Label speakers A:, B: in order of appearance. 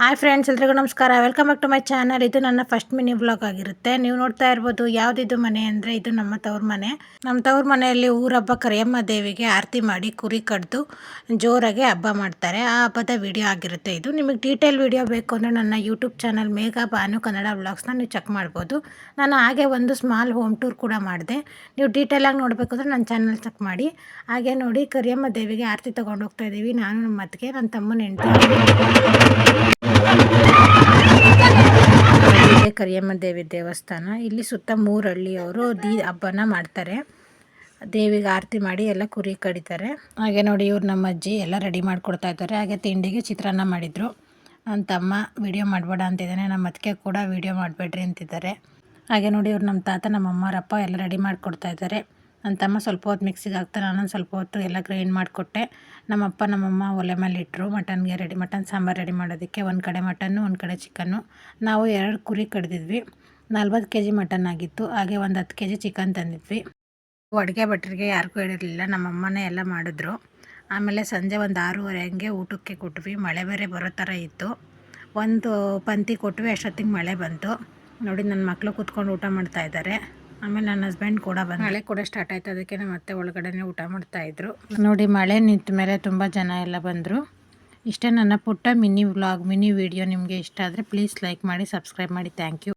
A: Hi friends, ಎಲ್ರಿಗೂ ನಮಸ್ಕಾರ. Welcome back to my channel. ಇದು ನನ್ನ ಫಸ್ಟ್ ಮಿನಿ ವ್ಲಾಗ್ ಆಗಿರುತ್ತೆ. ನೀವು ನೋಡ್ತಾ ಇರ್ಬೋದು ಯಾವುದಿದು ಮನೆ ಅಂದರೆ ಇದು ನಮ್ಮ ತವ್ರ ಮನೆ. ನಮ್ಮ ತವ್ರ ಮನೆಯಲ್ಲಿ ಊರಹಬ್ಬ ಕರಿಯಮ್ಮ ದೇವಿಗೆ ಆರತಿ ಮಾಡಿ ಕುರಿ ಕಡ್ದು ಜೋರಾಗಿ ಹಬ್ಬ ಮಾಡ್ತಾರೆ. ಆ ಹಬ್ಬದ ವಿಡಿಯೋ ಆಗಿರುತ್ತೆ ಇದು. ನಿಮಗೆ ಡೀಟೇಲ್ ವಿಡಿಯೋ ಬೇಕು ಅಂದರೆ ನನ್ನ ಯೂಟ್ಯೂಬ್ ಚಾನಲ್ ಮೇಘಾ ಭಾನು ಕನ್ನಡ ವ್ಲಾಗ್ಸ್ನ ನೀವು ಚೆಕ್ ಮಾಡ್ಬೋದು. ನಾನು ಹಾಗೆ ಒಂದು ಸ್ಮಾಲ್ ಹೋಮ್ ಟೂರ್ ಕೂಡ ಮಾಡಿದೆ. ನೀವು ಡೀಟೇಲಾಗಿ ನೋಡಬೇಕು ಅಂದರೆ ನನ್ನ ಚಾನಲ್ ಚೆಕ್ ಮಾಡಿ. ಹಾಗೆ ನೋಡಿ, ಕರಿಯಮ್ಮ ದೇವಿಗೆ ಆರತಿ ತೊಗೊಂಡು ಹೋಗ್ತಾ ಇದ್ದೀವಿ. ನಾನು ನಮ್ಮ ಅತ್ತಿಗೆ, ನನ್ನ ತಮ್ಮನ ಹೆಂಡತಿ. ಕರಿಯಮ್ಮ ದೇವಿ ದೇವಸ್ಥಾನ. ಇಲ್ಲಿ ಸುತ್ತ 3 ಹಳ್ಳಿಯವರು ಹಬ್ಬನ ಮಾಡ್ತಾರೆ. ದೇವಿಗೆ ಆರತಿ ಮಾಡಿ ಎಲ್ಲ ಕುರಿ ಕಡಿತಾರೆ. ಹಾಗೆ ನೋಡಿ, ಇವ್ರು ನಮ್ಮ ಅಜ್ಜಿ ಎಲ್ಲ ರೆಡಿ ಮಾಡಿಕೊಡ್ತಾ ಇದ್ದಾರೆ. ಹಾಗೆ ತಿಂಡಿಗೆ ಚಿತ್ರಾನ್ನ ಮಾಡಿದರು. ನನ್ನ ತಮ್ಮ ವಿಡಿಯೋ ಮಾಡಬೇಡ ಅಂತಿದ್ದಾನೆ, ನಮ್ಮ ಅತ್ತಿಗೆ ಕೂಡ ವಿಡಿಯೋ ಮಾಡಬೇಡ್ರಿ ಅಂತಿದ್ದಾರೆ. ಹಾಗೆ ನೋಡಿ, ಇವ್ರು ನಮ್ಮ ತಾತ, ನಮ್ಮ ಅಮ್ಮರಪ್ಪ ಎಲ್ಲ ರೆಡಿ ಮಾಡಿಕೊಡ್ತಾ ಇದ್ದಾರೆ. ನನ್ನ ತಮ್ಮ ಸ್ವಲ್ಪ ಹೊತ್ತು ಮಿಕ್ಸಿಗೆ ಹಾಕ್ತಾರೆ, ನಾನು ಸ್ವಲ್ಪ ಹೊತ್ತು ಎಲ್ಲ ಗ್ರೈಂಡ್ ಮಾಡಿಕೊಟ್ಟೆ. ನಮ್ಮಪ್ಪ ನಮ್ಮಮ್ಮ ಒಲೆ ಮೇಲೆ ಇಟ್ಟರು ಮಟನ್ ಸಾಂಬಾರು ರೆಡಿ ಮಾಡೋದಕ್ಕೆ. ಒಂದು ಕಡೆ ಮಟನ್ನು, ಒಂದು ಕಡೆ ಚಿಕನ್ನು. ನಾವು 2 ಕುರಿ ಕಡ್ದಿದ್ವಿ. 40 kg ಮಟನ್ ಆಗಿತ್ತು. ಹಾಗೆ ಒಂದು 10 kg ಚಿಕನ್ ತಂದಿದ್ವಿ. ಅಡುಗೆ ಭಟ್ರಿಗೆ ಯಾರಿಗೂ ಹೇಳಿರಲಿಲ್ಲ, ನಮ್ಮಮ್ಮನೇ ಎಲ್ಲ ಮಾಡಿದ್ರು. ಆಮೇಲೆ ಸಂಜೆ ಒಂದು 6:30 ಹಂಗೆ ಊಟಕ್ಕೆ ಕೊಟ್ವಿ. ಮಳೆ ಬೇರೆ ಬರೋ ಥರ ಇತ್ತು. ಒಂದು ಪಂಕ್ತಿ ಕೊಟ್ವಿ, ಅಷ್ಟೊತ್ತಿಗೆ ಮಳೆ ಬಂತು. ನೋಡಿ, ನನ್ನ ಮಕ್ಕಳು ಕೂತ್ಕೊಂಡು ಊಟ ಮಾಡ್ತಾ ಇದ್ದಾರೆ. ಆಮೇಲೆ ನನ್ನ ಹಸ್ಬೆಂಡ್ ಕೂಡ ಬಂದು ಮಳೆ ಕೂಡ ಸ್ಟಾರ್ಟ್ ಆಯಿತು. ಅದಕ್ಕೆ ನಮ್ಮ ಅತ್ತೆ ಒಳಗಡೆ ಊಟ ಮಾಡ್ತಾಯಿದ್ರು. ನೋಡಿ, ಮಳೆ ನಿಂತ ಮೇಲೆ ತುಂಬ ಜನ ಎಲ್ಲ ಬಂದರು. ಇಷ್ಟೇ ನನ್ನ ಪುಟ್ಟ ಮಿನಿ ವ್ಲಾಗ್, ಮಿನಿ ವಿಡಿಯೋ. ನಿಮಗೆ ಇಷ್ಟ ಆದರೆ ಪ್ಲೀಸ್ ಲೈಕ್ ಮಾಡಿ, ಸಬ್ಸ್ಕ್ರೈಬ್ ಮಾಡಿ. Thank you.